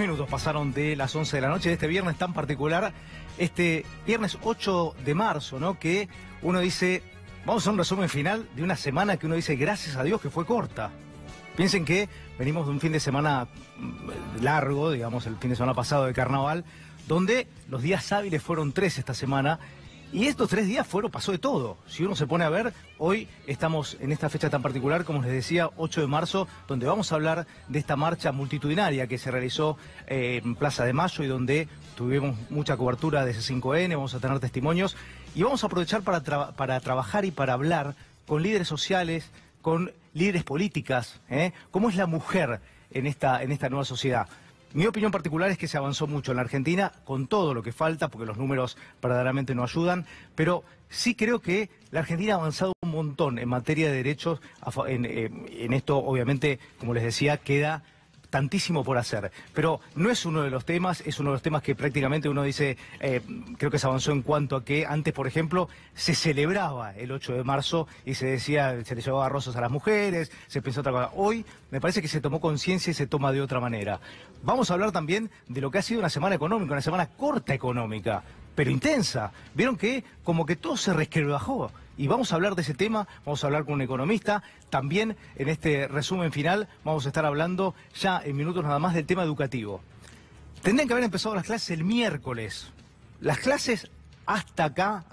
minutos pasaron de las 11 de la noche de este viernes tan particular, este viernes 8 de marzo, ¿no? Que uno dice, vamos a hacer un resumen final de una semana que uno dice, gracias a Dios que fue corta. Piensen que venimos de un fin de semana largo, digamos, el fin de semana pasado de carnaval, donde los días hábiles fueron 3 esta semana. Y estos 3 días pasó de todo. Si uno se pone a ver, hoy estamos en esta fecha tan particular, como les decía, 8 de marzo, donde vamos a hablar de esta marcha multitudinaria que se realizó en Plaza de Mayo y donde tuvimos mucha cobertura de C5N, vamos a tener testimonios y vamos a aprovechar para trabajar y para hablar con líderes sociales, con líderes políticas, cómo es la mujer en esta nueva sociedad. Mi opinión particular es que se avanzó mucho en la Argentina, con todo lo que falta, porque los números verdaderamente no ayudan, pero sí creo que la Argentina ha avanzado un montón en materia de derechos. En esto, obviamente, como les decía, queda tantísimo por hacer, pero no es uno de los temas, es uno de los temas que prácticamente uno dice, creo que se avanzó en cuanto a que antes, por ejemplo, se celebraba el 8 de marzo y se decía, se le llevaba rosas a las mujeres, se pensó otra cosa. Hoy me parece que se tomó conciencia y se toma de otra manera. Vamos a hablar también de lo que ha sido una semana económica, una semana corta económica, pero intensa. Vieron que como que todo se resquebrajó. Y vamos a hablar de ese tema, vamos a hablar con un economista. También en este resumen final vamos a estar hablando ya en minutos nada más del tema educativo. Tendrían que haber empezado las clases el miércoles. Las clases hasta acá,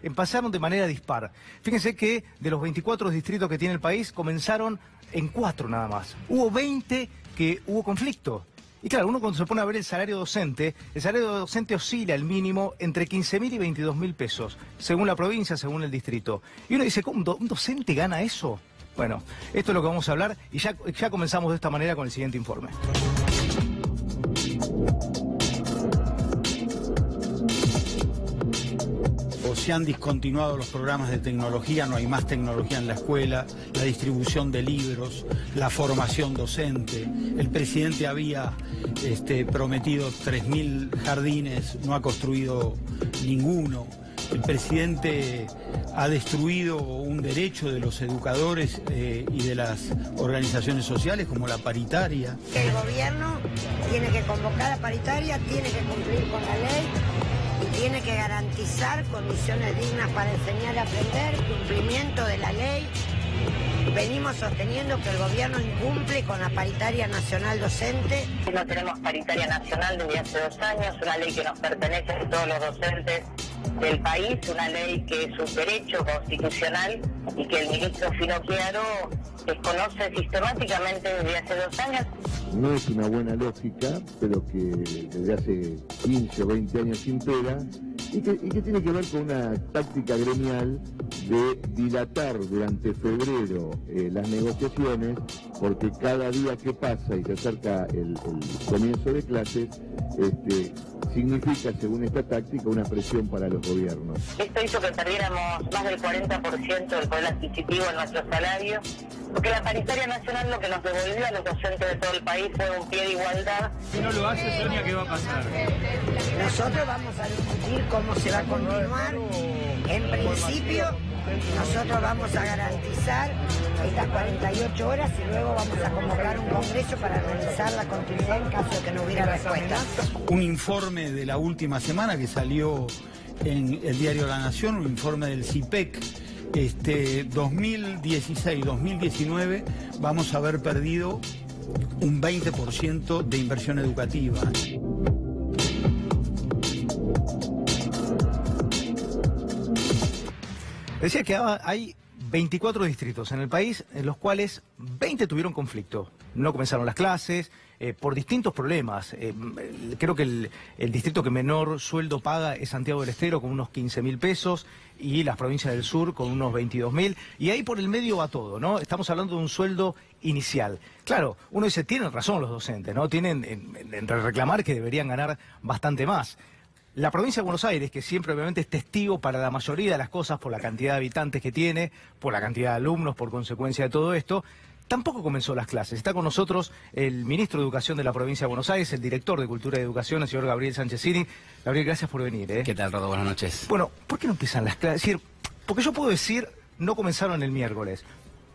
empezaron de manera dispar. Fíjense que de los 24 distritos que tiene el país, comenzaron en 4 nada más. Hubo 20 que hubo conflicto. Y claro, uno cuando se pone a ver el salario docente oscila el mínimo entre 15.000 y 22.000 pesos, según la provincia, según el distrito. Y uno dice, ¿cómo un docente gana eso? Bueno, esto es lo que vamos a hablar y ya comenzamos de esta manera con el siguiente informe. Se han discontinuado los programas de tecnología, no hay más tecnología en la escuela, la distribución de libros, la formación docente. El presidente había prometido 3.000 jardines, no ha construido ninguno. El presidente ha destruido un derecho de los educadores y de las organizaciones sociales como la paritaria. El gobierno tiene que convocar a paritaria, tiene que cumplir con la ley y tiene que garantizar condiciones dignas para enseñar y aprender, cumplimiento de la ley. Venimos sosteniendo que el gobierno incumple con la paritaria nacional docente. No tenemos paritaria nacional desde hace 2 años, una ley que nos pertenece a todos los docentes del país, una ley que es un derecho constitucional y que el ministro Finocchiaro desconoce sistemáticamente desde hace 2 años. No es una buena lógica, pero que desde hace 15 o 20 años impera y que tiene que ver con una táctica gremial de dilatar durante febrero las negociaciones, porque cada día que pasa y se acerca el comienzo de clases, significa, según esta táctica, una presión para los gobiernos. Esto hizo que perdiéramos más del 40% del poder adquisitivo en nuestro salario, porque la paritaria nacional lo que nos devolvió a los docentes de todo el país fue un pie de igualdad. Si no lo hace, Sonia, ¿qué va a pasar? Nosotros vamos a discutir cómo se va a continuar. En principio, nosotros vamos a garantizar estas 48 horas y luego vamos a convocar un congreso para analizar la continuidad en caso de que no hubiera respuesta. Un informe de la última semana que salió en el diario La Nación, un informe del CIPEC, 2016-2019 vamos a haber perdido un 20% de inversión educativa. Decía que hay 24 distritos en el país en los cuales 20 tuvieron conflicto. No comenzaron las clases por distintos problemas. Creo que el distrito que menor sueldo paga es Santiago del Estero con unos 15.000 pesos y las provincias del sur con unos 22.000. Y ahí por el medio va todo, ¿no? Estamos hablando de un sueldo inicial. Claro, uno dice, tienen razón los docentes, ¿no? Tienen en reclamar que deberían ganar bastante más. La provincia de Buenos Aires, que siempre obviamente es testigo para la mayoría de las cosas por la cantidad de habitantes que tiene, por la cantidad de alumnos, por consecuencia de todo esto, tampoco comenzó las clases. Está con nosotros el ministro de Educación de la provincia de Buenos Aires, el director de Cultura y Educación, el señor Gabriel Sanchezini. Gabriel, gracias por venir. ¿Qué tal, Rodo? Buenas noches. Bueno, ¿por qué no empiezan las clases? Es decir, porque yo puedo decir, no comenzaron el miércoles,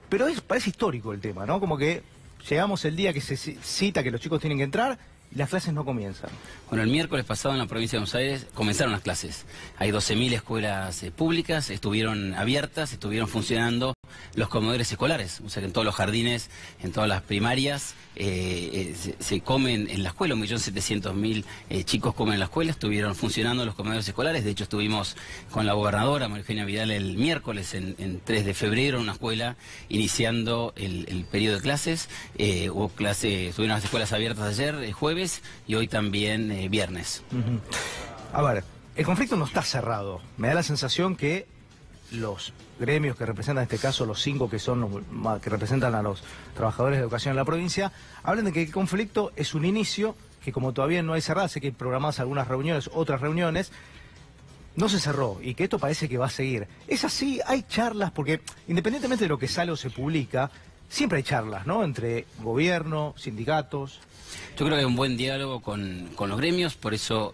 pero parece histórico el tema, ¿no? Como que llegamos el día que se cita que los chicos tienen que entrar y las clases no comienzan. Bueno, el miércoles pasado en la provincia de Buenos Aires comenzaron las clases. Hay 12.000 escuelas públicas, estuvieron abiertas, estuvieron funcionando los comedores escolares. O sea que en todos los jardines, en todas las primarias, se comen en la escuela. 1.700.000 chicos comen en la escuela, estuvieron funcionando los comedores escolares. De hecho, estuvimos con la gobernadora, María Eugenia Vidal, el miércoles, en 3 de febrero, en una escuela, iniciando el periodo de clases. Hubo clases, estuvieron las escuelas abiertas ayer, jueves, y hoy también viernes. A ver, el conflicto no está cerrado. Me da la sensación que los gremios que representan, en este caso los 5 que representan a los trabajadores de educación en la provincia, hablan de que el conflicto es un inicio, que como todavía no hay cerrada, sé que hay programadas algunas reuniones, otras reuniones, no se cerró y que esto parece que va a seguir. ¿Es así? ¿Hay charlas? Porque independientemente de lo que sale o se publica, siempre hay charlas, ¿no? Entre gobierno, sindicatos. Yo creo que hay un buen diálogo con los gremios, por eso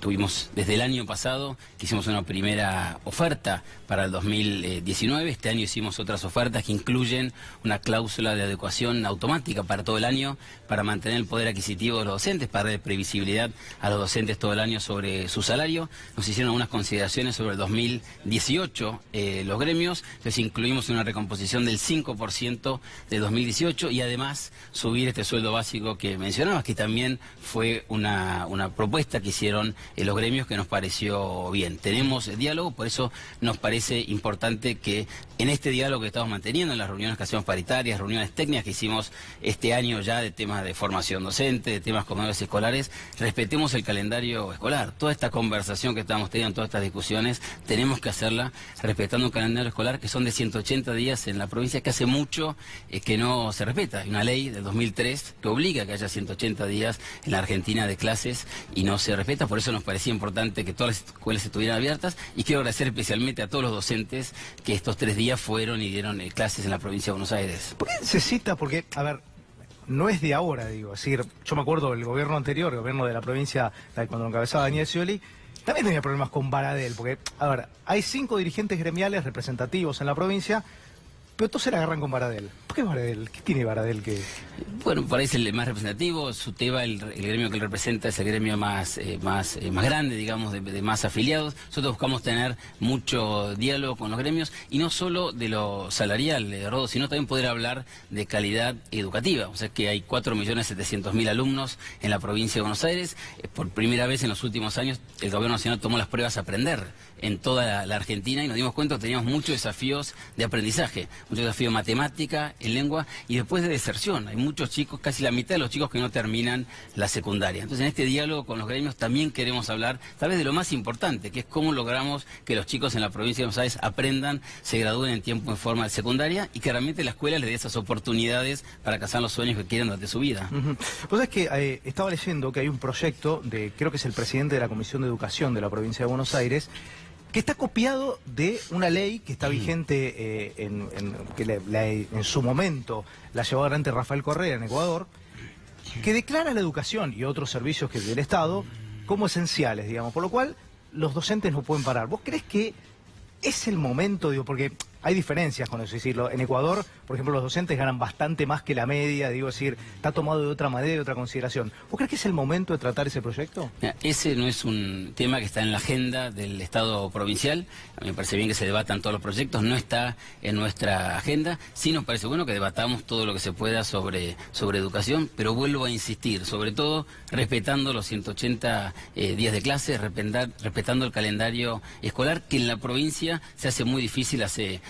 tuvimos desde el año pasado que hicimos una primera oferta para el 2019. Este año hicimos otras ofertas que incluyen una cláusula de adecuación automática para todo el año, para mantener el poder adquisitivo de los docentes, para dar previsibilidad a los docentes todo el año sobre su salario. Nos hicieron algunas consideraciones sobre el 2018 los gremios, entonces incluimos una recomposición del 5% de 2018 y además subir este sueldo básico que mencionabas, que también fue una propuesta que hicieron los gremios que nos pareció bien. Tenemos diálogo, por eso nos parece importante que en este diálogo que estamos manteniendo, en las reuniones que hacemos paritarias, reuniones técnicas que hicimos este año ya de temas de formación docente, de temas comedores escolares, respetemos el calendario escolar. Toda esta conversación que estamos teniendo, todas estas discusiones, tenemos que hacerla respetando un calendario escolar que son de 180 días en la provincia, que hace mucho que no se respeta. Hay una ley del 2003 que obliga a que haya 180 días en la Argentina de clases y no se respeta, por eso nos parecía importante que todas las escuelas estuvieran abiertas, y quiero agradecer especialmente a todos los docentes que estos 3 días fueron y dieron clases en la provincia de Buenos Aires. ¿Por qué se cita? Porque, a ver, no es de ahora, digo, es decir, yo me acuerdo del gobierno anterior, el gobierno de la provincia, cuando lo encabezaba Daniel Scioli, también tenía problemas con Baradel, porque, a ver, hay 5 dirigentes gremiales representativos en la provincia, pero todos se la agarran con Baradel. ¿Por qué Baradel? ¿Qué tiene Baradel que...? Bueno, parece el más representativo. SUTEBA, el gremio que él representa, es el gremio más grande, digamos, de más afiliados. Nosotros buscamos tener mucho diálogo con los gremios, y no solo de lo salarial, Rodo, sino también poder hablar de calidad educativa. O sea que hay 4.700.000 alumnos en la provincia de Buenos Aires. Por primera vez en los últimos años, el gobierno nacional tomó las pruebas a aprender en toda la Argentina, y nos dimos cuenta que teníamos muchos desafíos de aprendizaje, muchos desafíos de matemática, en lengua, y después de deserción. Hay muchos chicos, casi la mitad de los chicos que no terminan la secundaria. Entonces, en este diálogo con los gremios también queremos hablar, tal vez, de lo más importante, que es cómo logramos que los chicos en la provincia de Buenos Aires aprendan, se gradúen en tiempo y forma de secundaria, y que realmente la escuela les dé esas oportunidades para alcanzar los sueños que quieren durante su vida. Pues es que estaba leyendo que hay un proyecto de, creo que es el presidente de la Comisión de Educación de la provincia de Buenos Aires, que está copiado de una ley que está vigente, en su momento la llevó adelante Rafael Correa en Ecuador, que declara la educación y otros servicios del Estado como esenciales, digamos, por lo cual los docentes no pueden parar. ¿Vos creés que es el momento, digo, porque hay diferencias con eso, es decir, en Ecuador, por ejemplo, los docentes ganan bastante más que la media, digo, es decir, está tomado de otra manera, de otra consideración. ¿Vos crees que es el momento de tratar ese proyecto? Mira, ese no es un tema que está en la agenda del Estado provincial. A mí me parece bien que se debatan todos los proyectos, no está en nuestra agenda. Sí nos parece bueno que debatamos todo lo que se pueda sobre educación, pero vuelvo a insistir, sobre todo respetando los 180 días de clase, respetando el calendario escolar, que en la provincia se hace muy difícil hace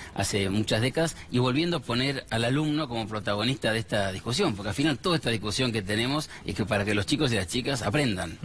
muchas décadas, y volviendo a poner al alumno como protagonista de esta discusión, porque al final toda esta discusión que tenemos es que para que los chicos y las chicas aprendan.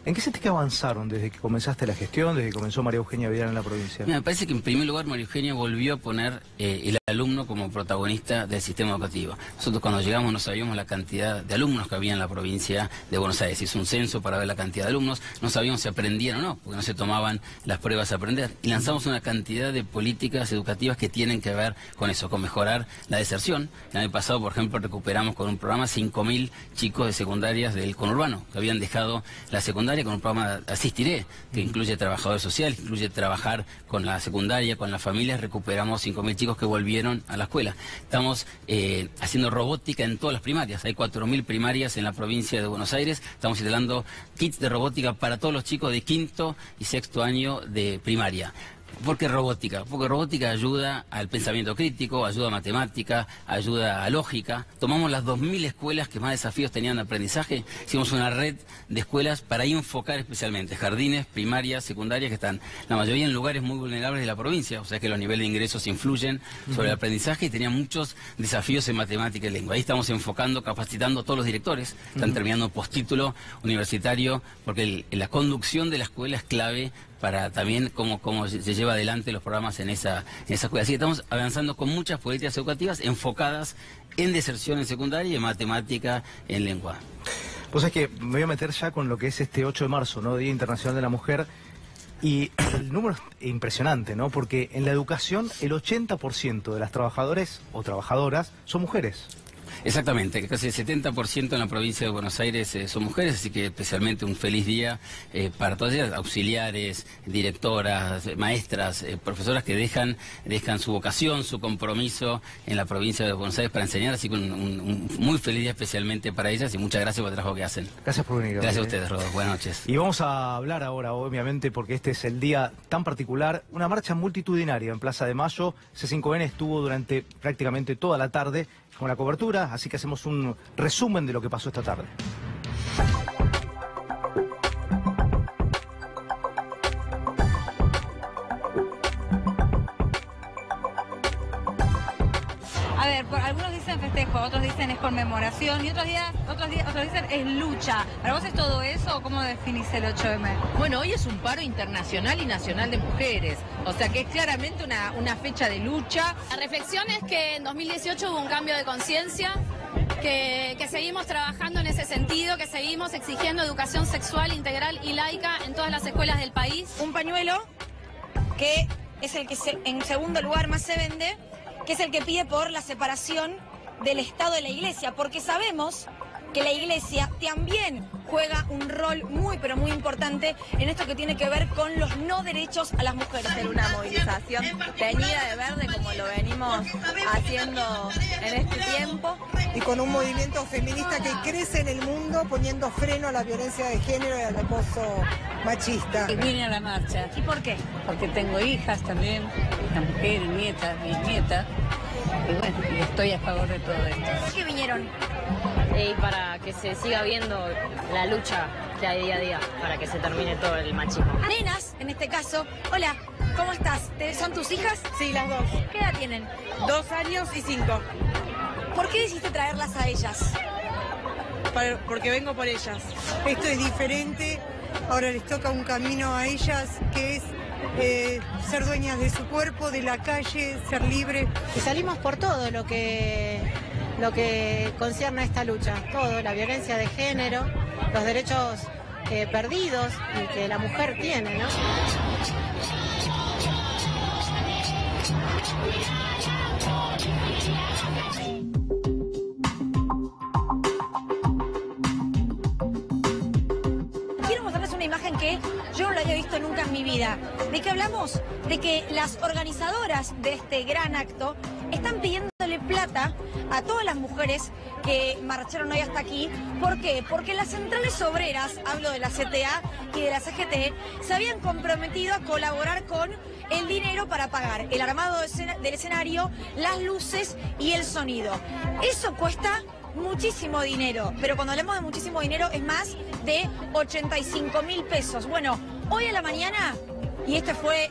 ¿En qué sentís que avanzaron desde que comenzaste la gestión, desde que comenzó María Eugenia Vidal en la provincia? Mira, me parece que en primer lugar María Eugenia volvió a poner el alumno como protagonista del sistema educativo. Nosotros cuando llegamos no sabíamos la cantidad de alumnos que había en la provincia de Buenos Aires. Hizo un censo para ver la cantidad de alumnos, no sabíamos si aprendían o no, porque no se tomaban las pruebas a aprender. Y lanzamos una cantidad de políticas educativas que tienen que ver con eso, con mejorar la deserción. El año pasado, por ejemplo, recuperamos con un programa 5.000 chicos de secundarias del conurbano que habían dejado la secundaria, con un programa Asistiré, que incluye trabajadores sociales, incluye trabajar con la secundaria, con las familias. Recuperamos 5.000 chicos que volvieron asistieron a la escuela. Estamos haciendo robótica en todas las primarias. Hay 4.000 primarias en la provincia de Buenos Aires. Estamos instalando kits de robótica para todos los chicos de 5º y 6º año de primaria. ¿Por qué robótica? Porque robótica ayuda al pensamiento crítico, ayuda a matemática, ayuda a lógica. Tomamos las 2.000 escuelas que más desafíos tenían de aprendizaje, hicimos una red de escuelas para enfocar especialmente jardines, primarias, secundarias, que están la mayoría en lugares muy vulnerables de la provincia, o sea que los niveles de ingresos influyen sobre el aprendizaje y tenían muchos desafíos en matemática y lengua. Ahí estamos enfocando, capacitando a todos los directores, están terminando postítulo universitario, porque la conducción de la escuela es clave para también cómo se lleva adelante los programas en esa escuela. Así que estamos avanzando con muchas políticas educativas enfocadas en deserción en secundaria y en matemática, en lengua. Pues es que me voy a meter ya con lo que es este 8 de marzo, ¿no? Día Internacional de la Mujer. Y el número es impresionante, ¿no? Porque en la educación el 80% de las trabajadoras o trabajadoras son mujeres. Exactamente, casi el 70% en la provincia de Buenos Aires son mujeres, así que especialmente un feliz día para todas ellas, auxiliares, directoras, maestras, profesoras que dejan su vocación, su compromiso en la provincia de Buenos Aires para enseñar, así que un muy feliz día especialmente para ellas y muchas gracias por el trabajo que hacen. Gracias por venir. Gracias a ustedes, Rodolfo. Buenas noches. Y vamos a hablar ahora, obviamente, porque este es el día tan particular, una marcha multitudinaria en Plaza de Mayo. C5N estuvo durante prácticamente toda la tarde con la cobertura, así que hacemos un resumen de lo que pasó esta tarde. A ver, algunos dicen festejo, otros dicen es conmemoración y otros dicen es lucha. ¿Para vos es todo eso o cómo definís el 8M? Bueno, hoy es un paro internacional y nacional de mujeres, o sea que es claramente una fecha de lucha. La reflexión es que en 2018 hubo un cambio de conciencia, que seguimos trabajando en ese sentido, que seguimos exigiendo educación sexual, integral y laica en todas las escuelas del país. Un pañuelo que es el que en segundo lugar más se vende, que es el que pide por la separación del Estado de la Iglesia, porque sabemos que la Iglesia también juega un rol muy, pero muy importante en esto que tiene que ver con los no derechos a las mujeres. Hacer una movilización teñida de verde como lo venimos haciendo en este tiempo. Y con un movimiento feminista que crece en el mundo poniendo freno a la violencia de género y al acoso machista. Y vine a la marcha. ¿Y por qué? Porque tengo hijas también, hijas mujeres, nietas, bisnietas. Y bueno, estoy a favor de todo esto. ¿Por qué vinieron? Y para que se siga viendo la lucha que hay día a día, para que se termine todo el machismo. Nenas, en este caso. Hola, ¿cómo estás? ¿Son tus hijas? Sí, las dos. ¿Qué edad tienen? 2 años y 5. ¿Por qué decidiste traerlas a ellas? Porque vengo por ellas. Esto es diferente. Ahora les toca un camino a ellas que es ser dueñas de su cuerpo, de la calle, ser libres. Y salimos por todo lo que concierne a esta lucha, todo, la violencia de género, los derechos perdidos y que la mujer tiene, ¿no? Quiero mostrarles una imagen que yo no la había visto nunca en mi vida. ¿De qué hablamos? De que las organizadoras de este gran acto están pidiéndole plata a todas las mujeres que marcharon hoy hasta aquí. ¿Por qué? Porque las centrales obreras, hablo de la CTA y de la CGT, se habían comprometido a colaborar con el dinero para pagar el armado del escenario, las luces y el sonido. Eso cuesta muchísimo dinero, pero cuando hablamos de muchísimo dinero es más de 85.000 pesos. Bueno, hoy a la mañana, y este fue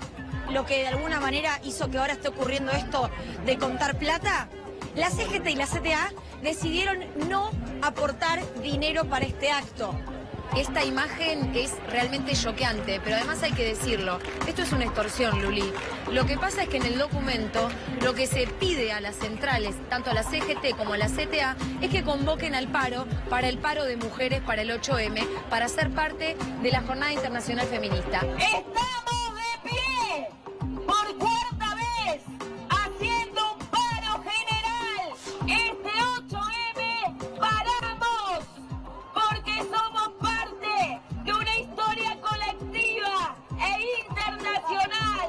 lo que de alguna manera hizo que ahora esté ocurriendo esto de contar plata, la CGT y la CTA decidieron no aportar dinero para este acto. Esta imagen es realmente choqueante, pero además hay que decirlo, esto es una extorsión, Luli. Lo que pasa es que en el documento lo que se pide a las centrales, tanto a la CGT como a la CTA, es que convoquen al paro, para el paro de mujeres, para el 8M, para ser parte de la Jornada Internacional Feminista. ¡Estamos de pie! ¡Por cuarta vez! ¡Haciendo un paro general! ¡Este 8M paramos! Porque somos parte de una historia colectiva e internacional.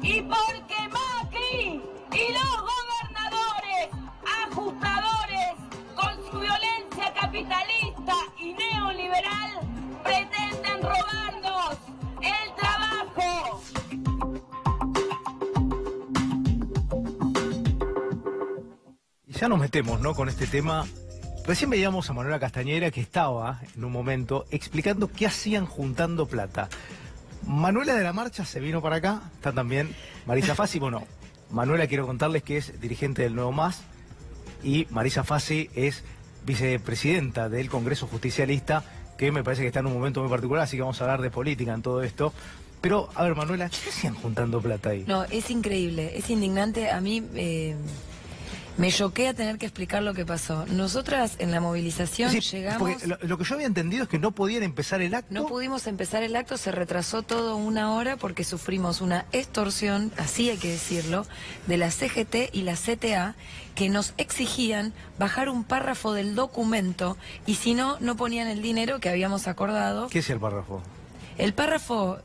Y porque Macri y los gobernantes Ya nos metemos, ¿no?, con este tema. Recién veíamos a Manuela Castañera, que estaba en un momento explicando qué hacían juntando plata. Manuela de la Marcha se vino para acá, está también Marisa Fassi. Bueno, Manuela, quiero contarles que es dirigente del Nuevo Más y Marisa Fassi es vicepresidenta del Congreso Justicialista, que me parece que está en un momento muy particular, así que vamos a hablar de política en todo esto. Pero, a ver, Manuela, ¿qué hacían juntando plata ahí? No, es increíble, es indignante. A mí me choquea tener que explicar lo que pasó. Nosotras en la movilización llegamos... Porque lo que yo había entendido es que no podían empezar el acto. No pudimos empezar el acto, se retrasó todo 1 hora porque sufrimos una extorsión, así hay que decirlo, de la CGT y la CTA, que nos exigían bajar un párrafo del documento y si no, no ponían el dinero que habíamos acordado. ¿Qué es el párrafo? El párrafo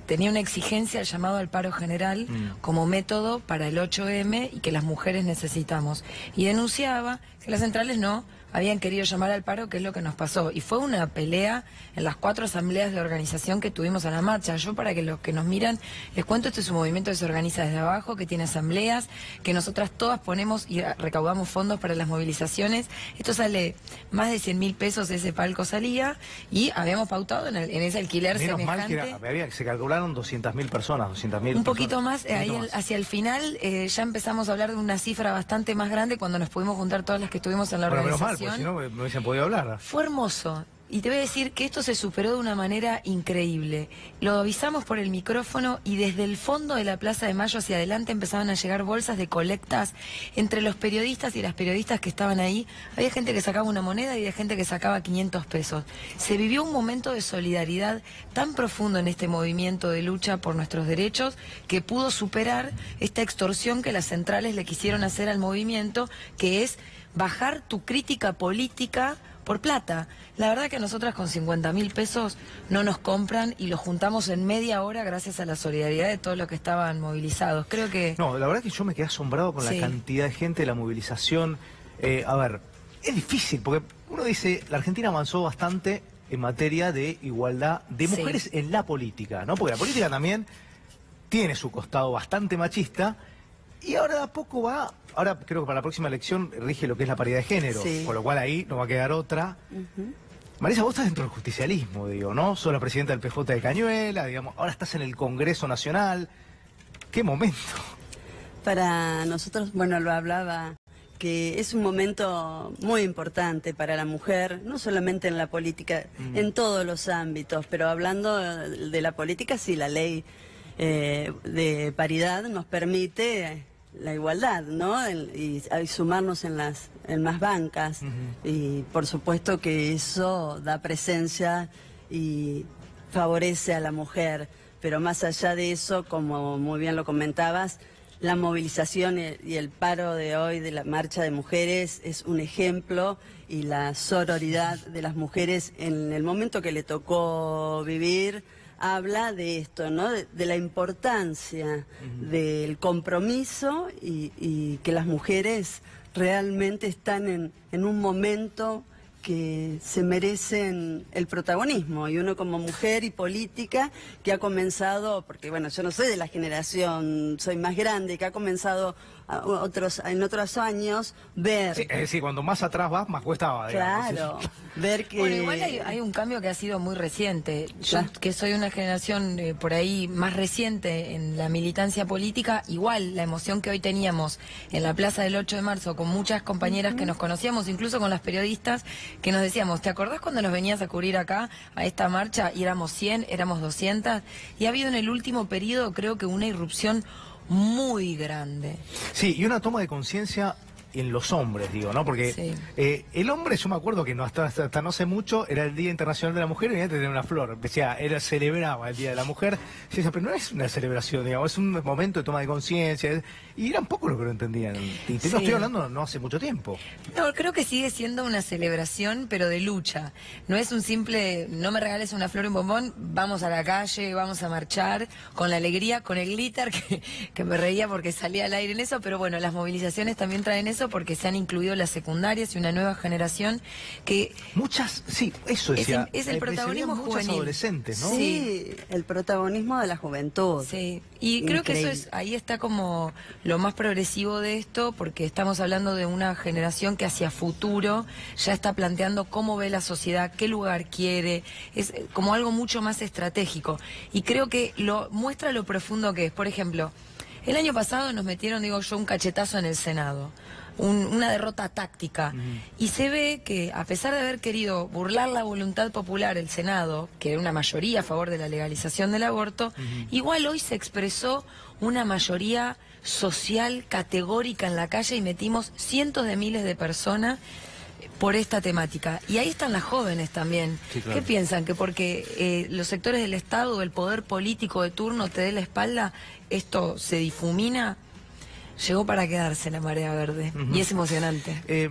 tenía una exigencia, el llamado al paro general, como método para el 8M y que las mujeres necesitamos. Y denunciaba que las centrales no habían querido llamar al paro, que es lo que nos pasó. Y fue una pelea en las 4 asambleas de organización que tuvimos en la marcha. Yo, para que los que nos miran, les cuento, este es un movimiento que se organiza desde abajo, que tiene asambleas, que nosotras todas ponemos y recaudamos fondos para las movilizaciones. Esto sale más de 100.000 pesos, ese palco salía, y habíamos pautado en ese alquiler Menos semejante. mal que se calcularon 200.000 personas, 200.000. Un poquito más, hacia el final ya empezamos a hablar de una cifra bastante más grande cuando nos pudimos juntar todas las que estuvimos en la organización. Si no, me hubiesen podido hablar. Fue hermoso. Y te voy a decir que esto se superó de una manera increíble. Lo avisamos por el micrófono y desde el fondo de la Plaza de Mayo hacia adelante empezaban a llegar bolsas de colectas entre los periodistas y las periodistas que estaban ahí. Había gente que sacaba una moneda y había gente que sacaba 500 pesos. Se vivió un momento de solidaridad tan profundo en este movimiento de lucha por nuestros derechos que pudo superar esta extorsión que las centrales le quisieron hacer al movimiento, que es bajar tu crítica política por plata. La verdad que nosotras con 50.000 pesos no nos compran y lo juntamos en media hora gracias a la solidaridad de todos los que estaban movilizados. Creo que... No, la verdad que yo me quedé asombrado con la cantidad de gente, la movilización. A ver, es difícil porque uno dice, la Argentina avanzó bastante en materia de igualdad de mujeres en la política, ¿no? Porque la política también tiene su costado bastante machista. Y ahora de a poco va, ahora creo que para la próxima elección rige lo que es la paridad de género, con lo cual ahí no va a quedar otra. Marisa, vos estás dentro del justicialismo, digo, ¿no? Sos la presidenta del PJ de Cañuela, digamos, ahora estás en el Congreso Nacional. ¿Qué momento? Para nosotros, bueno, lo hablaba, que es un momento muy importante para la mujer, no solamente en la política, en todos los ámbitos, pero hablando de la política, sí, la ley de paridad nos permite la igualdad, ¿no? Y sumarnos en más bancas. Y por supuesto que eso da presencia y favorece a la mujer. Pero más allá de eso, como muy bien lo comentabas, la movilización y el paro de hoy de la marcha de mujeres es un ejemplo, y la sororidad de las mujeres en el momento que le tocó vivir habla de esto, ¿no? De la importancia del compromiso y que las mujeres realmente están en un momento que se merecen el protagonismo, y uno como mujer y política que ha comenzado, porque bueno, yo no soy de la generación, soy más grande, que ha comenzado en otros años ver... Sí, es decir, cuando más atrás vas, más cuesta, digamos. Claro, ver que... Bueno, igual hay un cambio que ha sido muy reciente. Yo, que soy una generación por ahí más reciente en la militancia política, igual la emoción que hoy teníamos en la plaza del 8 de marzo con muchas compañeras que nos conocíamos, incluso con las periodistas, que nos decíamos, ¿te acordás cuando nos venías a cubrir acá a esta marcha y éramos 100, éramos 200? Y ha habido en el último periodo, creo que una irrupción muy grande. Sí, y una toma de conciencia en los hombres, digo, ¿no? Porque el hombre, yo me acuerdo que hasta no hace mucho era el Día Internacional de la Mujer y antes tenía una flor, celebraba el Día de la Mujer. Yo decía, pero no es una celebración, digamos, es un momento de toma de conciencia, y eran pocos los que lo entendían. Y no estoy hablando no hace mucho tiempo. No, creo que sigue siendo una celebración, pero de lucha. No es un simple, no me regales una flor y un bombón, vamos a la calle, vamos a marchar, con la alegría, con el glitter, que me reía porque salía al aire en eso, pero bueno, las movilizaciones también traen eso, eso porque se han incluido las secundarias y una nueva generación que... Muchas, sí, eso decía. Es el protagonismo juvenil. Adolescentes, ¿no? Sí, el protagonismo de la juventud. Sí, y creo que eso es, ahí está como lo más progresivo de esto, porque estamos hablando de una generación que hacia futuro ya está planteando cómo ve la sociedad, qué lugar quiere, es como algo mucho más estratégico. Y creo que muestra lo profundo que es. Por ejemplo, el año pasado nos metieron, digo yo, un cachetazo en el Senado. Una derrota táctica. Y se ve que, a pesar de haber querido burlar la voluntad popular el Senado, que era una mayoría a favor de la legalización del aborto, igual hoy se expresó una mayoría social categórica en la calle y metimos cientos de miles de personas por esta temática. Y ahí están las jóvenes también. Sí, claro. ¿Qué piensan? ¿Que porque los sectores del Estado o el poder político de turno te dé la espalda, esto se difumina? Llegó para quedarse la marea verde. Y es emocionante.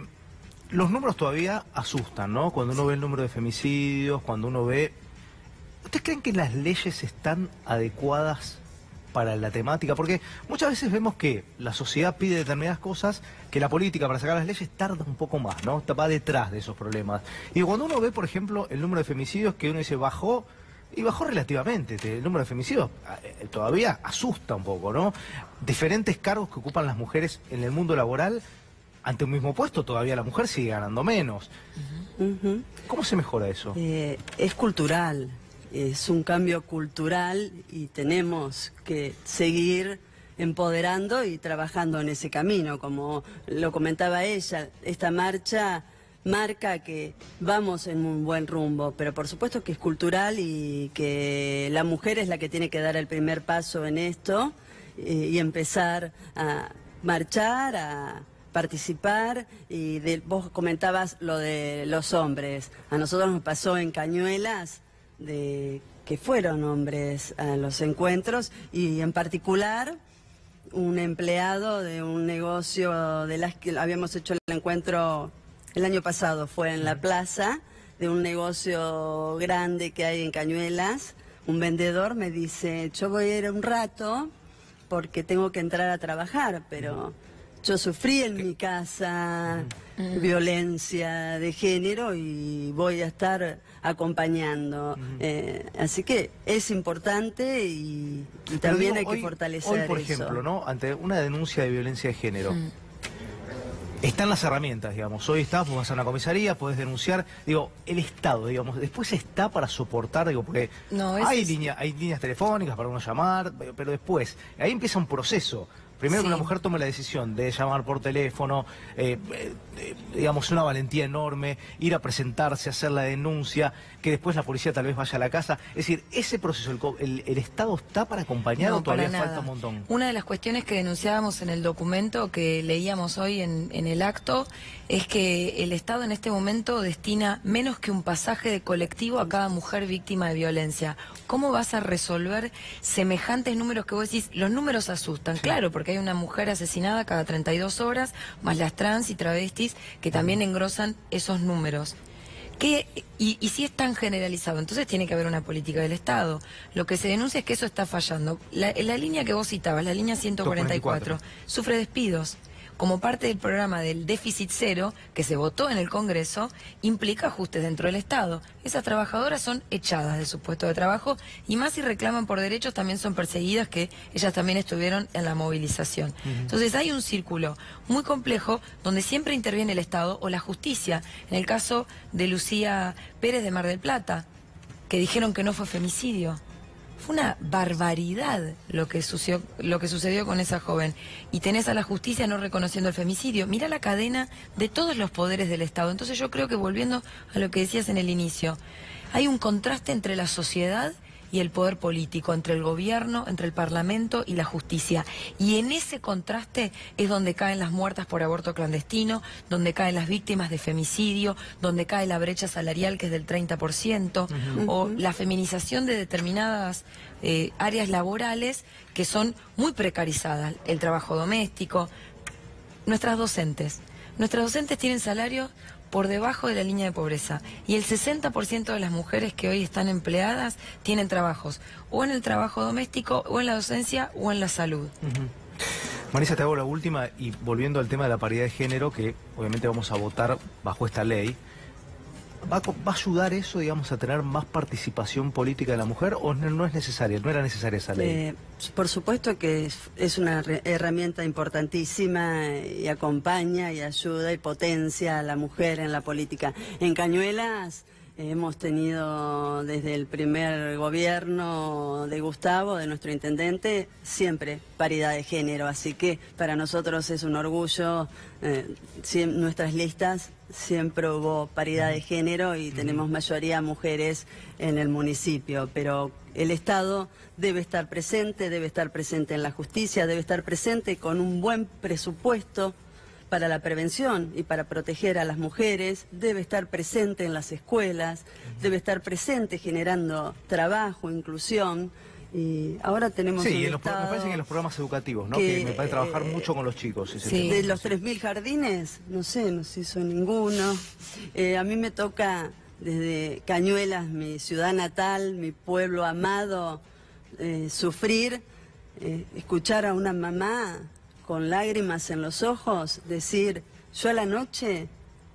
Los números todavía asustan, ¿no? Cuando uno ve el número de femicidios, cuando uno ve... ¿Ustedes creen que las leyes están adecuadas para la temática? Porque muchas veces vemos que la sociedad pide determinadas cosas, que la política para sacar las leyes tarda un poco más, ¿no? Va detrás de esos problemas. Y cuando uno ve, por ejemplo, el número de femicidios, que uno dice bajó, y bajó relativamente, el número de femicidios todavía asusta un poco, ¿no? Diferentes cargos que ocupan las mujeres en el mundo laboral, ante un mismo puesto todavía la mujer sigue ganando menos. ¿Cómo se mejora eso? Es cultural. Es un cambio cultural y tenemos que seguir empoderando y trabajando en ese camino. Como lo comentaba ella, esta marcha marca que vamos en un buen rumbo, pero por supuesto que es cultural y que la mujer es la que tiene que dar el primer paso en esto y empezar a marchar, a participar. Y vos comentabas lo de los hombres. A nosotros nos pasó en Cañuelas de que fueron hombres a los encuentros y en particular un empleado de un negocio de las que habíamos hecho el encuentro el año pasado, fue en la plaza de un negocio grande que hay en Cañuelas. Un vendedor me dice, yo voy a ir un rato porque tengo que entrar a trabajar, pero yo sufrí en mi casa violencia de género y voy a estar acompañando. Así que es importante y también hay que fortalecer hoy, por ejemplo, ¿no? Ante una denuncia de violencia de género, están las herramientas, digamos. Hoy estás, vos vas a una comisaría, podés denunciar. Digo, el Estado, digamos, después está para soportar, digo, porque hay líneas telefónicas para uno llamar, pero después, ahí empieza un proceso. Primero que una mujer tome la decisión de llamar por teléfono, digamos, una valentía enorme, ir a presentarse, hacer la denuncia, que después la policía tal vez vaya a la casa. Es decir, ese proceso, ¿el Estado está para acompañar o todavía falta un montón? Una de las cuestiones que denunciábamos en el documento que leíamos hoy en el acto es que el Estado en este momento destina menos que un pasaje de colectivo a cada mujer víctima de violencia. ¿Cómo vas a resolver semejantes números que vos decís? Los números asustan, claro, porque hay una mujer asesinada cada 32 horas, más las trans y travestis que también engrosan esos números. Y si es tan generalizado, entonces tiene que haber una política del Estado. Lo que se denuncia es que eso está fallando. La línea que vos citabas, la línea 144, sufre despidos. Como parte del programa del déficit cero que se votó en el Congreso, implica ajustes dentro del Estado. Esas trabajadoras son echadas de su puesto de trabajo y más si reclaman por derechos también son perseguidas, que ellas también estuvieron en la movilización. Entonces hay un círculo muy complejo donde siempre interviene el Estado o la justicia. En el caso de Lucía Pérez de Mar del Plata, que dijeron que no fue femicidio. Fue una barbaridad lo que sucedió con esa joven. Y tenés a la justicia no reconociendo el femicidio. Mira la cadena de todos los poderes del Estado. Entonces yo creo que, volviendo a lo que decías en el inicio, hay un contraste entre la sociedad y el poder político, entre el gobierno, entre el parlamento y la justicia. Y en ese contraste es donde caen las muertas por aborto clandestino, donde caen las víctimas de femicidio, donde cae la brecha salarial, que es del 30%, o la feminización de determinadas áreas laborales que son muy precarizadas, el trabajo doméstico. Nuestras docentes tienen salarios por debajo de la línea de pobreza y el 60% de las mujeres que hoy están empleadas tienen trabajos o en el trabajo doméstico o en la docencia o en la salud. Marisa, te hago la última y volviendo al tema de la paridad de género, que obviamente vamos a votar bajo esta ley. ¿Va a ayudar eso, digamos, a tener más participación política de la mujer o no es necesaria, no era necesaria esa ley? Por supuesto que es una herramienta importantísima y acompaña y ayuda y potencia a la mujer en la política. En Cañuelas hemos tenido desde el primer gobierno de Gustavo, de nuestro intendente, siempre paridad de género, así que para nosotros es un orgullo, nuestras listas siempre hubo paridad de género y tenemos mayoría mujeres en el municipio, pero el Estado debe estar presente en la justicia, debe estar presente con un buen presupuesto para la prevención y para proteger a las mujeres, debe estar presente en las escuelas, debe estar presente generando trabajo, inclusión. Y ahora tenemos sí, un me parece que en los programas educativos, ¿no? Que me parece trabajar mucho con los chicos. Sí. De los 3.000 jardines, no se hizo ninguno. A mí me toca desde Cañuelas, mi ciudad natal, mi pueblo amado, sufrir, escuchar a una mamá con lágrimas en los ojos decir, yo a la noche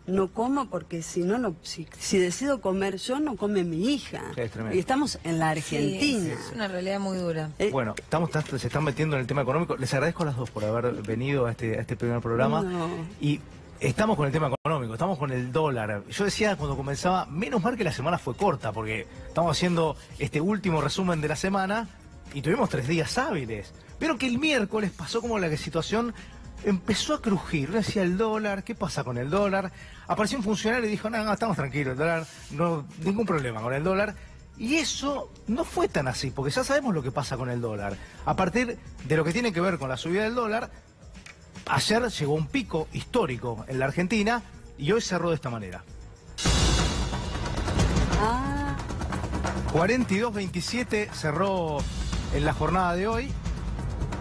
no como porque si decido comer yo, no come mi hija. Sí, es tremendo. Y estamos en la Argentina. Sí, es una realidad muy dura. Bueno, se están metiendo en el tema económico. Les agradezco a las dos por haber venido a este primer programa. Y estamos con el tema económico, estamos con el dólar. Yo decía cuando comenzaba, menos mal que la semana fue corta, porque estamos haciendo este último resumen de la semana y tuvimos 3 días hábiles. Pero que el miércoles pasó como la situación empezó a crujir. Yo decía, el dólar, ¿qué pasa con el dólar? Apareció un funcionario y dijo, no, estamos tranquilos, el dólar, no, ningún problema con el dólar. Y eso no fue tan así, porque ya sabemos lo que pasa con el dólar. A partir de lo que tiene que ver con la subida del dólar, ayer llegó un pico histórico en la Argentina y hoy cerró de esta manera. 42.27 cerró en la jornada de hoy.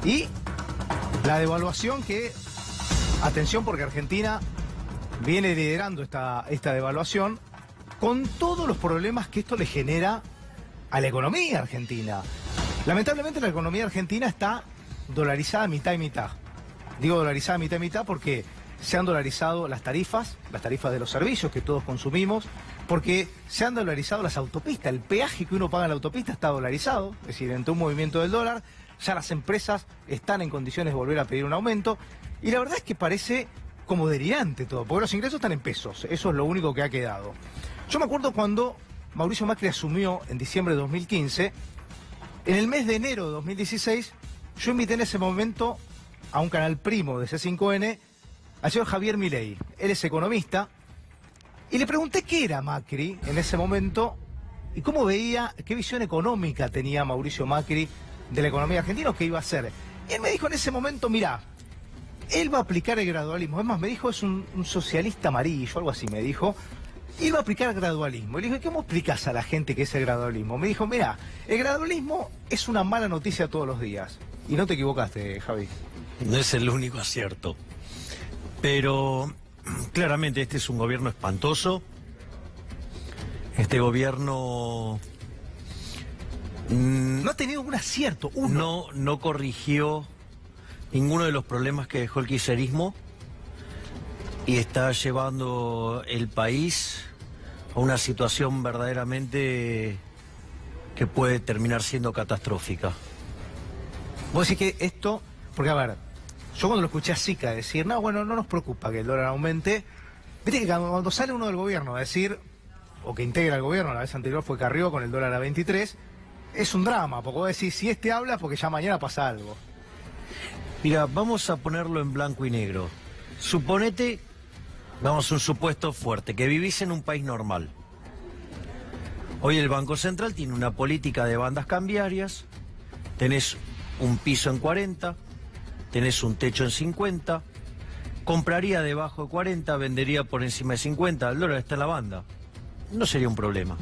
Y la devaluación que, atención porque Argentina viene liderando esta devaluación con todos los problemas que esto le genera a la economía argentina. Lamentablemente la economía argentina está dolarizada mitad y mitad. Digo dolarizada mitad y mitad porque se han dolarizado las tarifas de los servicios que todos consumimos, porque se han dolarizado las autopistas. El peaje que uno paga en la autopista está dolarizado, es decir, entre un movimiento del dólar. Ya las empresas están en condiciones de volver a pedir un aumento. Y la verdad es que parece como delirante todo, porque los ingresos están en pesos. Eso es lo único que ha quedado. Yo me acuerdo cuando Mauricio Macri asumió en diciembre de 2015, en el mes de enero de 2016, yo invité en ese momento a un canal primo de C5N, al señor Javier Milei. Él es economista. Y le pregunté qué era Macri en ese momento y cómo veía, qué visión económica tenía Mauricio Macri de la economía argentina, qué iba a hacer. Y él me dijo en ese momento, mirá, él va a aplicar el gradualismo. Es más, me dijo, es un socialista amarillo, algo así me dijo. Él va a aplicar el gradualismo. Y le dije, ¿cómo explicas a la gente qué es el gradualismo? Me dijo, mirá, el gradualismo es una mala noticia todos los días. Y no te equivocaste, Javi. No es el único acierto. Pero claramente este es un gobierno espantoso. Este gobierno no ha tenido un acierto, no corrigió ninguno de los problemas que dejó el kirchnerismo y está llevando el país a una situación verdaderamente que puede terminar siendo catastrófica. Vos decís que esto, porque a ver, yo cuando lo escuché a Sica decir, no, bueno, no nos preocupa que el dólar aumente, viste que cuando sale uno del gobierno a decir, o que integra el gobierno, la vez anterior fue Carrió con el dólar a 23, es un drama, porque vos decís, si este habla, porque ya mañana pasa algo. Mira, vamos a ponerlo en blanco y negro. Suponete, vamos a un supuesto fuerte, que vivís en un país normal. Hoy el Banco Central tiene una política de bandas cambiarias, tenés un piso en 40, tenés un techo en 50, compraría debajo de 40, vendería por encima de 50, el dólar está en la banda. No sería un problema.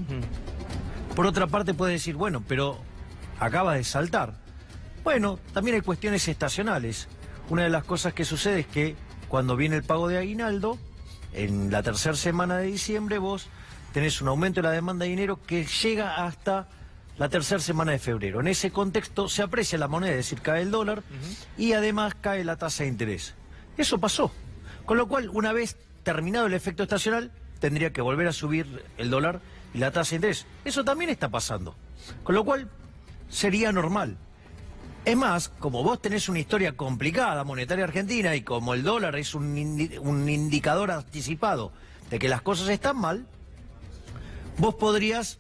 Por otra parte puedes decir, bueno, pero acaba de saltar. Bueno, también hay cuestiones estacionales. Una de las cosas que sucede es que cuando viene el pago de aguinaldo, en la tercera semana de diciembre vos tenés un aumento de la demanda de dinero que llega hasta la tercera semana de febrero. En ese contexto se aprecia la moneda, es decir, cae el dólar y además cae la tasa de interés. Eso pasó. Con lo cual, una vez terminado el efecto estacional, tendría que volver a subir el dólar y la tasa de interés. Eso también está pasando. Con lo cual, sería normal. Es más, como vos tenés una historia complicada monetaria argentina y como el dólar es un indicador anticipado de que las cosas están mal, vos podrías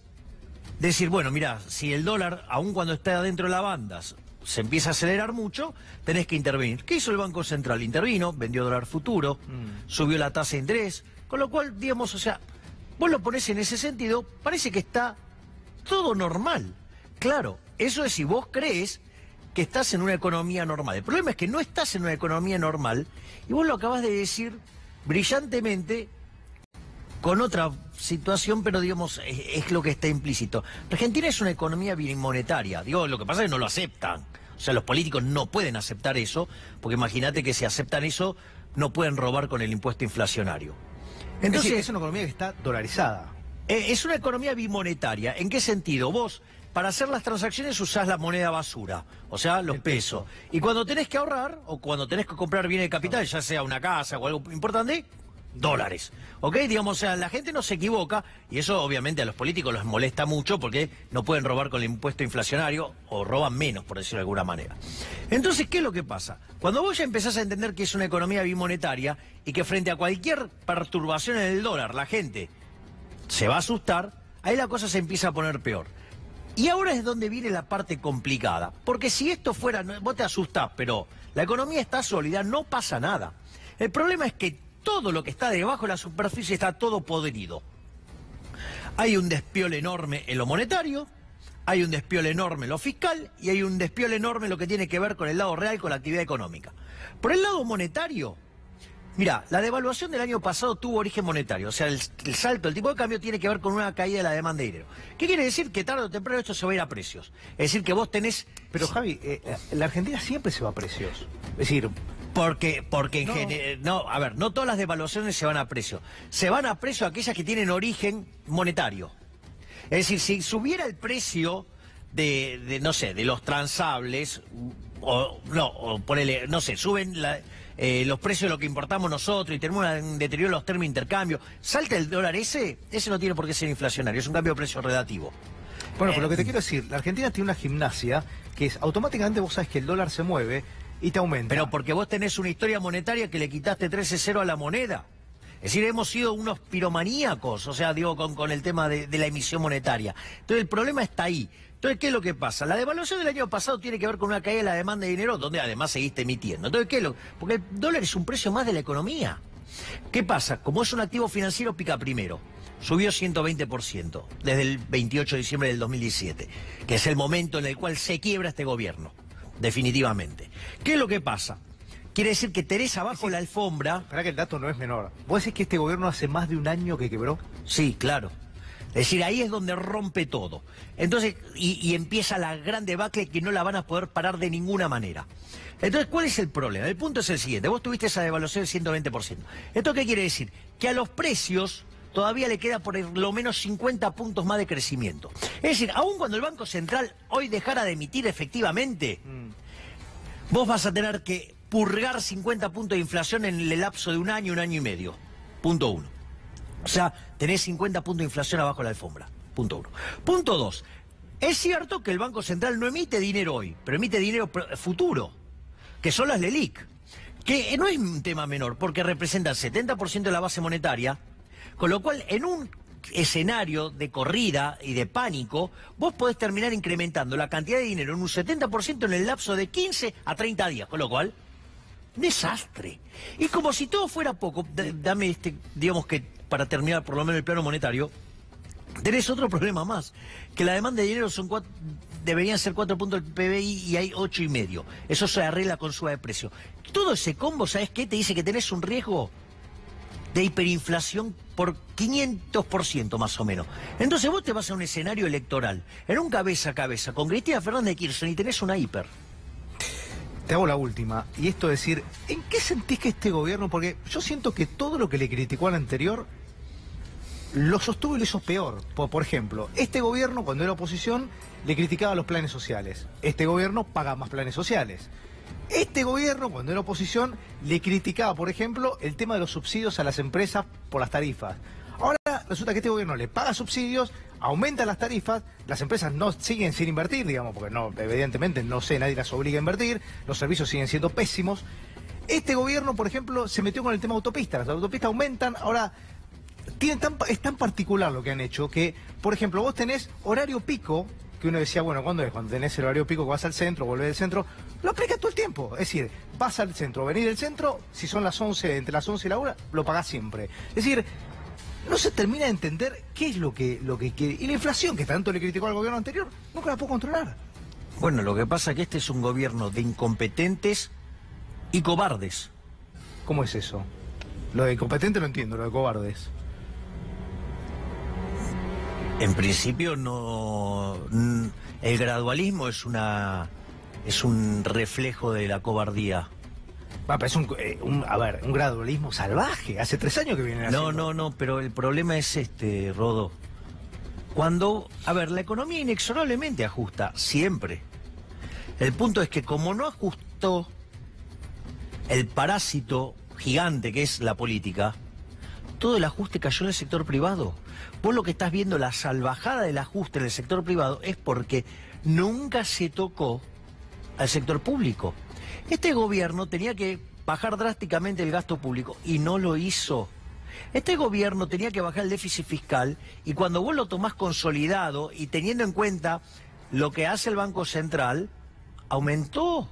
decir, bueno, mira, si el dólar, aun cuando está dentro de la banda, se empieza a acelerar mucho, tenés que intervenir. ¿Qué hizo el Banco Central? Intervino, vendió dólar futuro, subió la tasa de interés, con lo cual, digamos, o sea, vos lo ponés en ese sentido, parece que está todo normal. Claro, eso es si vos crees que estás en una economía normal. El problema es que no estás en una economía normal y vos lo acabas de decir brillantemente con otra situación, pero digamos, es lo que está implícito. Argentina es una economía bimonetaria. Digo, lo que pasa es que no lo aceptan. O sea, los políticos no pueden aceptar eso, porque imagínate que si aceptan eso, no pueden robar con el impuesto inflacionario. Entonces, es una economía que está dolarizada. Es una economía bimonetaria. ¿En qué sentido? Vos, para hacer las transacciones usás la moneda basura, o sea, los pesos. Y cuando tenés que ahorrar, o cuando tenés que comprar bienes de capital, ya sea una casa o algo importante, dólares. ¿Ok? Digamos, o sea, la gente no se equivoca, y eso obviamente a los políticos les molesta mucho porque no pueden robar con el impuesto inflacionario, o roban menos, por decirlo de alguna manera. Entonces, ¿qué es lo que pasa? Cuando vos ya empezás a entender que es una economía bimonetaria y que frente a cualquier perturbación en el dólar la gente se va a asustar, ahí la cosa se empieza a poner peor. Y ahora es donde viene la parte complicada, porque si esto fuera, vos te asustás, pero la economía está sólida, no pasa nada. El problema es que todo lo que está debajo de la superficie está todo podrido. Hay un despiole enorme en lo monetario, hay un despiole enorme en lo fiscal y hay un despiole enorme en lo que tiene que ver con el lado real, con la actividad económica. Por el lado monetario, mira, la devaluación del año pasado tuvo origen monetario, o sea, el salto, el tipo de cambio tiene que ver con una caída de la demanda de dinero. ¿Qué quiere decir? Que tarde o temprano esto se va a ir a precios. Es decir, que vos tenés... Pero Javi, la Argentina siempre se va a precios. Es decir... Porque en general... No, a ver, no todas las devaluaciones se van a precio. Se van a precio aquellas que tienen origen monetario. Es decir, si subiera el precio de no sé, de los transables, ponele, no sé, suben los precios de lo que importamos nosotros y tenemos un deterioro de los términos de intercambio, salta el dólar ese no tiene por qué ser inflacionario, es un cambio de precio relativo. Bueno, pero lo que te quiero decir, la Argentina tiene una gimnasia que es automáticamente vos sabés que el dólar se mueve y te aumenta. Pero porque vos tenés una historia monetaria que le quitaste 13-0 a la moneda. Es decir, hemos sido unos piromaníacos, o sea, digo, con el tema de la emisión monetaria. Entonces, el problema está ahí. Entonces, ¿qué es lo que pasa? La devaluación del año pasado tiene que ver con una caída de la demanda de dinero, donde además seguiste emitiendo. Entonces, ¿qué es lo? Porque el dólar es un precio más de la economía. ¿Qué pasa? Como es un activo financiero, pica primero. Subió 120% desde el 28 de diciembre del 2017, que es el momento en el cual se quiebra este gobierno, definitivamente. ¿Qué es lo que pasa? Quiere decir que tenés abajo la alfombra... Espera que el dato no es menor. ¿Vos decís que este gobierno hace más de un año que quebró? Sí, claro. Es decir, ahí es donde rompe todo. Entonces, y empieza la gran debacle que no la van a poder parar de ninguna manera. Entonces, ¿cuál es el problema? El punto es el siguiente. Vos tuviste esa devaluación del 120%. ¿Esto qué quiere decir? Que a los precios todavía le queda por lo menos 50 puntos más de crecimiento. Es decir, aun cuando el Banco Central hoy dejara de emitir efectivamente, vos vas a tener que purgar 50 puntos de inflación en el lapso de un año y medio. Punto 1. O sea, tenés 50 puntos de inflación abajo de la alfombra. Punto 1. Punto 2. Es cierto que el Banco Central no emite dinero hoy, pero emite dinero futuro, que son las LELIQ, que no es un tema menor, porque representan 70% de la base monetaria, con lo cual en un escenario de corrida y de pánico, vos podés terminar incrementando la cantidad de dinero en un 70% en el lapso de 15 a 30 días, con lo cual... desastre. Y como si todo fuera poco, dame digamos que para terminar por lo menos el plano monetario, tenés otro problema más, que la demanda de dinero deberían ser 4 puntos del PBI y hay 8,5. Eso se arregla con suba de precio. Todo ese combo, ¿sabes qué? Te dice que tenés un riesgo de hiperinflación por 500% más o menos. Entonces vos te vas a un escenario electoral, en un cabeza a cabeza, con Cristina Fernández de Kirchner y tenés una hiper. Te hago la última, y esto es decir, ¿en qué sentís que este gobierno, porque yo siento que todo lo que le criticó al anterior, lo sostuvo y lo hizo peor. Por ejemplo, este gobierno, cuando era oposición, le criticaba los planes sociales. Este gobierno paga más planes sociales. Este gobierno, cuando era oposición, le criticaba, por ejemplo, el tema de los subsidios a las empresas por las tarifas. Ahora resulta que este gobierno le paga subsidios, aumenta las tarifas, las empresas no siguen sin invertir, digamos, porque no, evidentemente no sé, nadie las obliga a invertir, los servicios siguen siendo pésimos. Este gobierno, por ejemplo, se metió con el tema autopistas. Las autopistas aumentan, ahora es tan particular lo que han hecho que, por ejemplo, vos tenés horario pico, que uno decía, bueno, ¿cuándo es? Cuando tenés el horario pico que vas al centro, volvés del centro, lo aplicas todo el tiempo. Es decir, vas al centro, venís del centro, si son las 11, entre las 11 y la 1, lo pagás siempre. Es decir, no se termina de entender qué es lo que quiere. Y la inflación, que tanto le criticó al gobierno anterior, nunca la pudo controlar. Bueno, lo que pasa es que este es un gobierno de incompetentes y cobardes. ¿Cómo es eso? Lo de incompetente lo entiendo, lo de cobardes. En principio no. El gradualismo es un reflejo de la cobardía. Pero es un gradualismo salvaje. Hace 3 años que vienen haciendo. No, pero el problema es Rodó. La economía inexorablemente ajusta, siempre. El punto es que como no ajustó el parásito gigante que es la política, todo el ajuste cayó en el sector privado. Vos lo que estás viendo, la salvajada del ajuste en el sector privado, es porque nunca se tocó al sector público. Este gobierno tenía que bajar drásticamente el gasto público y no lo hizo. Este gobierno tenía que bajar el déficit fiscal y cuando vos lo tomás consolidado y teniendo en cuenta lo que hace el Banco Central, aumentó.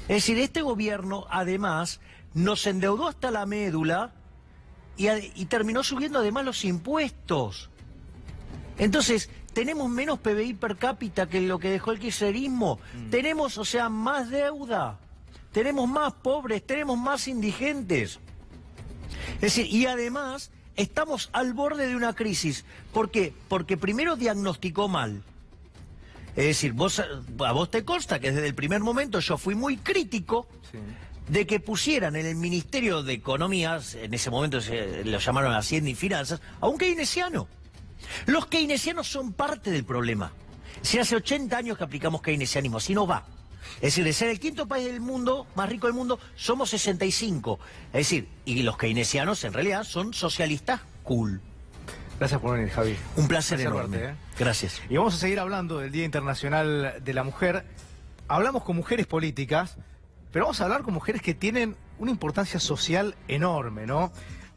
Es decir, este gobierno además nos endeudó hasta la médula y terminó subiendo además los impuestos. Entonces, tenemos menos PBI per cápita que lo que dejó el kirchnerismo. Tenemos, más deuda. Tenemos más pobres, tenemos más indigentes. Es decir, y además estamos al borde de una crisis. ¿Por qué? Porque primero diagnosticó mal. Es decir, a vos te consta que desde el primer momento yo fui muy crítico de que pusieran en el Ministerio de Economía, en ese momento lo llamaron Hacienda y Finanzas, a un keynesiano. Los keynesianos son parte del problema. Si hace 80 años que aplicamos keynesianismo, así no va. Es decir, de ser el 5.º país del mundo, más rico del mundo, somos 65. Es decir, y los keynesianos en realidad son socialistas cool. Gracias por venir, Javi. Un placer enorme. Gracias. Y vamos a seguir hablando del Día Internacional de la Mujer. Hablamos con mujeres políticas, pero vamos a hablar con mujeres que tienen una importancia social enorme, ¿no?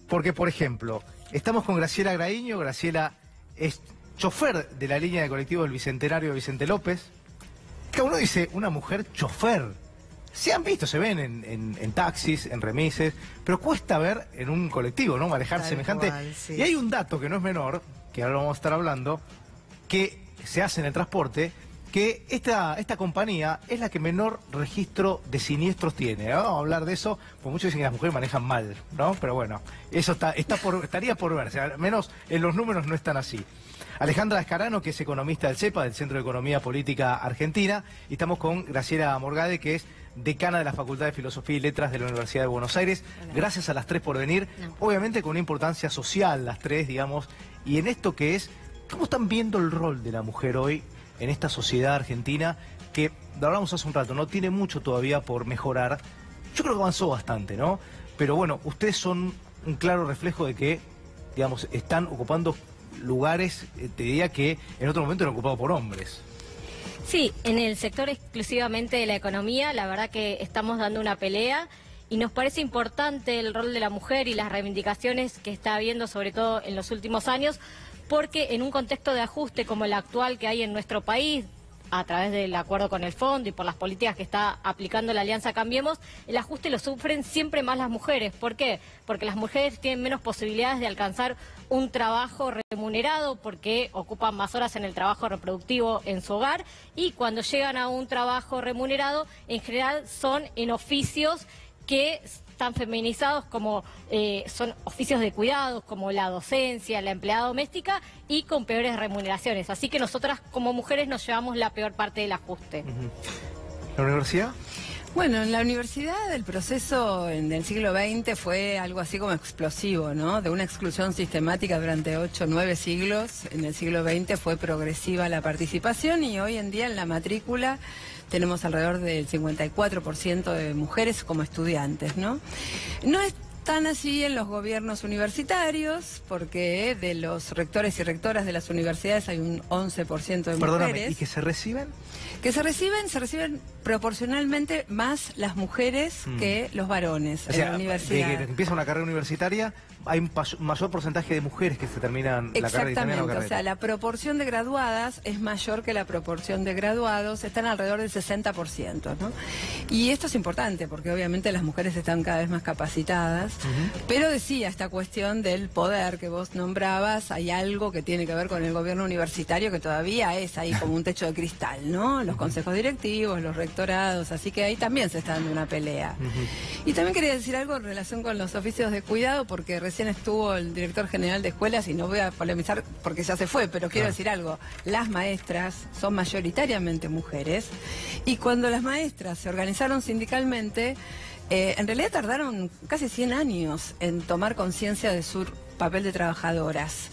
Porque, por ejemplo, estamos con Graciela Graíño. Graciela es chofer de la línea de colectivo del Bicentenario de Vicente López. Que uno dice, una mujer chofer. Se han visto, se ven en taxis, en remises, pero cuesta ver en un colectivo, ¿no? Manejar semejante. Cual, sí. Y hay un dato que no es menor, que ahora vamos a estar hablando, que se hace en el transporte, que esta compañía es la que menor registro de siniestros tiene. Vamos a hablar de eso, porque muchos dicen que las mujeres manejan mal, ¿no? Pero bueno, eso estaría por verse, al menos en los números no están así. Alejandra Escarano, que es economista del CEPA, del Centro de Economía Política Argentina, y estamos con Graciela Morgade, que es decana de la Facultad de Filosofía y Letras de la Universidad de Buenos Aires. Gracias a las tres por venir, obviamente con una importancia social, las tres, digamos, y en esto que es, ¿cómo están viendo el rol de la mujer hoy en esta sociedad argentina que, lo hablamos hace un rato, no tiene mucho todavía por mejorar? Yo creo que avanzó bastante, ¿no? Pero bueno, ustedes son un claro reflejo de que, digamos, están ocupando lugares, te diría que en otro momento eran ocupados por hombres. Sí, en el sector exclusivamente de la economía, la verdad que estamos dando una pelea y nos parece importante el rol de la mujer y las reivindicaciones que está habiendo, sobre todo en los últimos años, porque en un contexto de ajuste como el actual que hay en nuestro país, a través del acuerdo con el fondo y por las políticas que está aplicando la Alianza Cambiemos, el ajuste lo sufren siempre más las mujeres. ¿Por qué? Porque las mujeres tienen menos posibilidades de alcanzar un trabajo remunerado porque ocupan más horas en el trabajo reproductivo en su hogar y cuando llegan a un trabajo remunerado, en general son en oficios que están feminizados, como son oficios de cuidados, como la docencia, la empleada doméstica, y con peores remuneraciones. Así que nosotras como mujeres nos llevamos la peor parte del ajuste. ¿La universidad? Bueno, en la universidad el proceso en el siglo XX fue algo así como explosivo, ¿no? De una exclusión sistemática durante 8 o 9 siglos. En el siglo XX fue progresiva la participación y hoy en día en la matrícula tenemos alrededor del 54% de mujeres como estudiantes, ¿no? No es tan así en los gobiernos universitarios, porque de los rectores y rectoras de las universidades hay un 11% de mujeres. ¿Y que se reciben? Que se reciben proporcionalmente más las mujeres que los varones en la universidad. De que empieza una carrera universitaria, hay un mayor porcentaje de mujeres que se terminan la carrera y terminan la carrera. O sea, la proporción de graduadas es mayor que la proporción de graduados, están alrededor del 60%, ¿no? Y esto es importante porque obviamente las mujeres están cada vez más capacitadas, pero decía esta cuestión del poder que vos nombrabas, hay algo que tiene que ver con el gobierno universitario que todavía es ahí como un techo de cristal, ¿no? Los consejos directivos, los rectorados, así que ahí también se está dando una pelea. Y también quería decir algo en relación con los oficios de cuidado, porque recién estuvo el director general de escuelas y no voy a polemizar porque ya se fue, pero quiero decir algo. Las maestras son mayoritariamente mujeres y cuando las maestras se organizaron sindicalmente, en realidad tardaron casi 100 años en tomar conciencia de su papel de trabajadoras.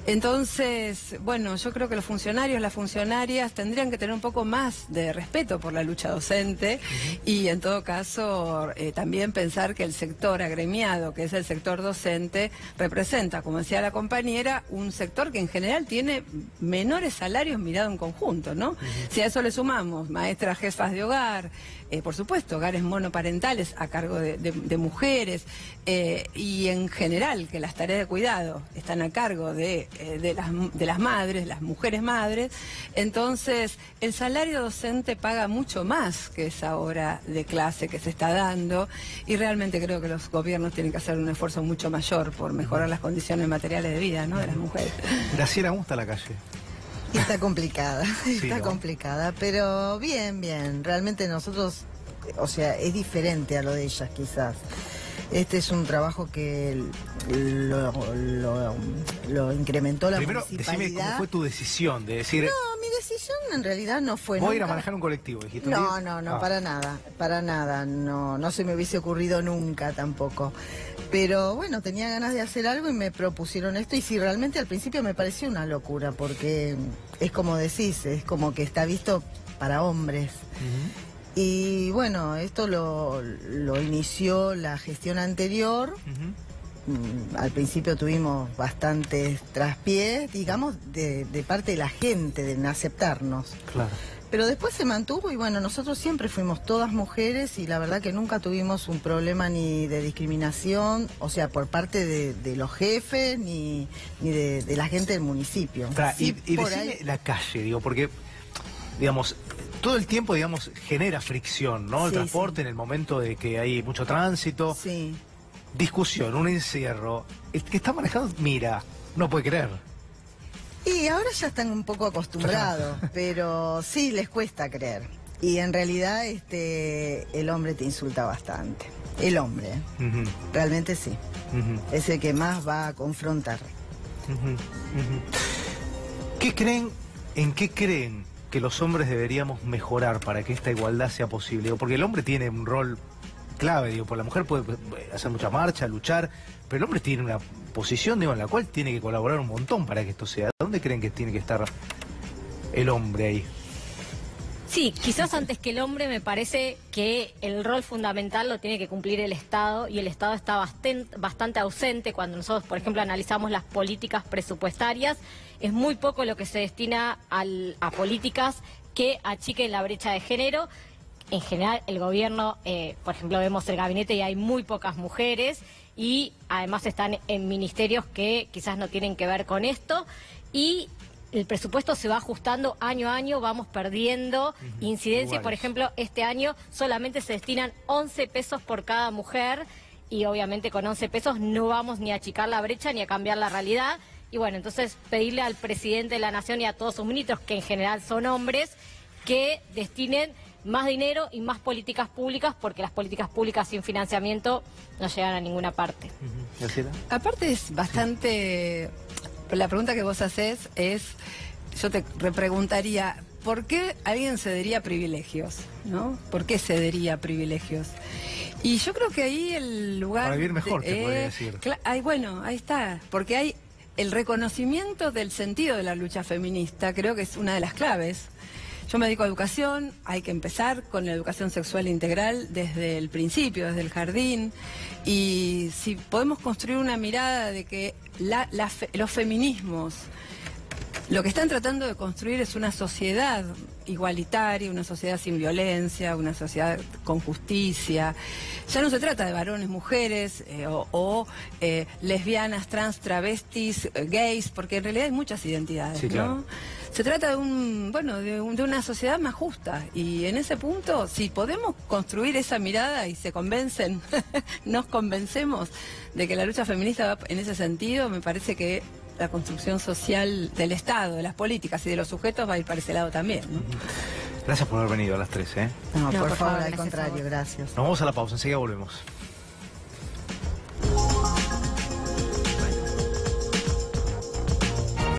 Entonces, bueno, yo creo que los funcionarios, las funcionarias tendrían que tener un poco más de respeto por la lucha docente y en todo caso también pensar que el sector agremiado, que es el sector docente, representa, como decía la compañera, un sector que en general tiene menores salarios mirado en conjunto, ¿no? Si a eso le sumamos maestras, jefas de hogar, por supuesto, hogares monoparentales a cargo de mujeres y en general que las tareas de cuidado están a cargo de las madres, las mujeres madres, entonces el salario docente paga mucho más que esa hora de clase que se está dando y realmente creo que los gobiernos tienen que hacer un esfuerzo mucho mayor por mejorar las condiciones materiales de vida, ¿no?, de las mujeres. Graciela, ¿cómo está la calle? Está complicada, está ¿no? complicada, pero bien, realmente nosotros, o sea, es diferente a lo de ellas quizás. Este es un trabajo que lo incrementó la municipalidad. Primero, decime cómo fue tu decisión de decir... No, mi decisión en realidad no fue... Voy a ir a manejar un colectivo, dijiste. No, para nada, no se me hubiese ocurrido nunca tampoco. Pero bueno, tenía ganas de hacer algo y me propusieron esto y sí, realmente al principio me pareció una locura porque es como decís, es como que está visto para hombres. Y bueno, esto lo inició la gestión anterior. Al principio tuvimos bastantes traspiés, digamos, de parte de la gente, de aceptarnos. Claro. Pero después se mantuvo y bueno, nosotros siempre fuimos todas mujeres y la verdad que nunca tuvimos un problema ni de discriminación, o sea, por parte de los jefes ni de la gente del municipio. Sí, y decime la calle, digo, porque, digamos, todo el tiempo, digamos, genera fricción, ¿no? El transporte en el momento de que hay mucho tránsito. Sí. Discusión, un encierro. El que está manejando, mira, no puede creer. Y ahora ya están un poco acostumbrados, pero sí les cuesta creer. Y en realidad el hombre te insulta bastante. El hombre, realmente sí. Es el que más va a confrontar. ¿En qué creen que los hombres deberíamos mejorar para que esta igualdad sea posible? Porque el hombre tiene un rol clave, digo, por la mujer puede hacer mucha marcha, luchar, pero el hombre tiene una posición, digo, en la cual tiene que colaborar un montón para que esto sea. ¿Dónde creen que tiene que estar el hombre ahí? Sí, quizás antes que el hombre me parece que el rol fundamental lo tiene que cumplir el Estado y el Estado está bastante ausente cuando nosotros, por ejemplo, analizamos las políticas presupuestarias. Es muy poco lo que se destina a políticas que achiquen la brecha de género. En general, el gobierno, por ejemplo, vemos el gabinete y hay muy pocas mujeres y además están en ministerios que quizás no tienen que ver con esto y el presupuesto se va ajustando año a año, vamos perdiendo incidencia. Por ejemplo, este año solamente se destinan 11 pesos por cada mujer y obviamente con 11 pesos no vamos ni a achicar la brecha ni a cambiar la realidad. Y bueno, entonces pedirle al presidente de la Nación y a todos sus ministros, que en general son hombres, que destinen más dinero y más políticas públicas, porque las políticas públicas sin financiamiento no llegan a ninguna parte. Aparte es bastante... La pregunta que vos hacés es, yo te repreguntaría, ¿por qué alguien cedería privilegios? ¿No? ¿Por qué cedería privilegios? Y yo creo que ahí el lugar... Para vivir mejor, te podría decir. Bueno, ahí está, porque hay el reconocimiento del sentido de la lucha feminista, creo que es una de las claves. Yo me dedico a educación, hay que empezar con la educación sexual integral desde el principio, desde el jardín, y si podemos construir una mirada de que los feminismos lo que están tratando de construir es una sociedad igualitaria, una sociedad sin violencia, una sociedad con justicia. Ya no se trata de varones, mujeres lesbianas, trans, travestis, gays, porque en realidad hay muchas identidades, sí, claro. ¿no? Se trata de de una sociedad más justa, y en ese punto, si podemos construir esa mirada y se convencen, nos convencemos de que la lucha feminista va en ese sentido, me parece que la construcción social del Estado, de las políticas y de los sujetos va a ir para ese lado también, ¿no? Gracias por haber venido a las 3, ¿eh? No, por favor, al contrario, gracias. Nos vamos a la pausa, enseguida volvemos.